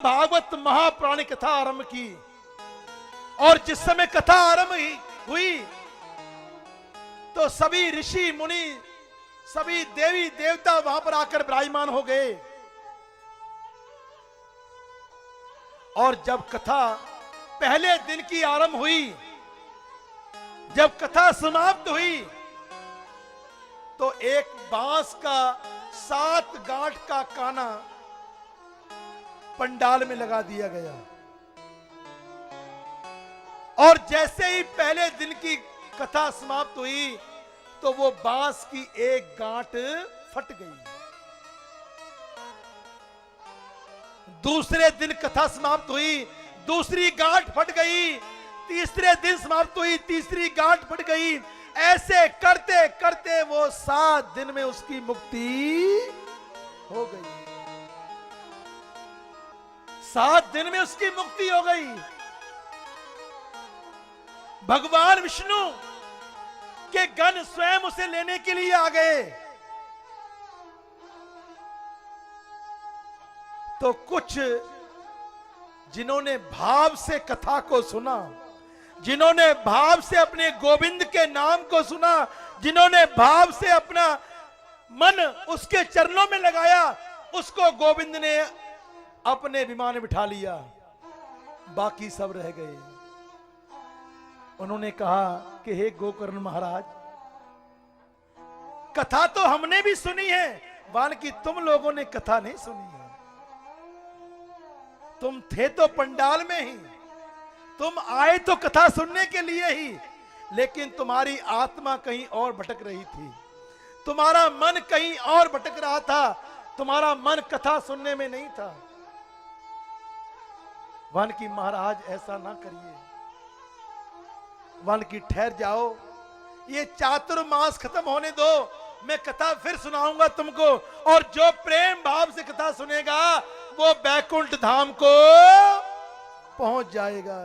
भागवत महापुराण कथा आरंभ की और जिस समय कथा आरंभ हुई तो सभी ऋषि मुनि सभी देवी देवता वहां पर आकर विराजमान हो गए। और जब कथा पहले दिन की आरंभ हुई, जब कथा समाप्त हुई तो एक बांस का 7 गांठ का काना पंडाल में लगा दिया गया। और जैसे ही पहले दिन की कथा समाप्त हुई तो वो बांस की एक गांठ फट गई। दूसरे दिन कथा समाप्त हुई, दूसरी गांठ फट गई। तीसरे दिन समाप्त हुई, तीसरी गांठ फट गई। ऐसे करते करते वो 7 दिन में उसकी मुक्ति हो गई। 7 दिन में उसकी मुक्ति हो गई। भगवान विष्णु के गण स्वयं उसे लेने के लिए आ गए। तो कुछ जिन्होंने भाव से कथा को सुना, जिन्होंने भाव से अपने गोविंद के नाम को सुना, जिन्होंने भाव से अपना मन उसके चरणों में लगाया, उसको गोविंद ने अपने विमान में बिठा लिया। बाकी सब रह गए। उन्होंने कहा कि हे गोकर्ण महाराज, कथा तो हमने भी सुनी है, बाकी तुम लोगों ने कथा नहीं सुनी है। तुम थे तो पंडाल में ही, तुम आए तो कथा सुनने के लिए ही, लेकिन तुम्हारी आत्मा कहीं और भटक रही थी, तुम्हारा मन कहीं और भटक रहा था, तुम्हारा मन कथा सुनने में नहीं था। वन की महाराज ऐसा ना करिए, वन की ठहर जाओ, ये चातुर्मास खत्म होने दो, मैं कथा फिर सुनाऊंगा तुमको। और जो प्रेम भाव से कथा सुनेगा वो बैकुंठ धाम को पहुंच जाएगा।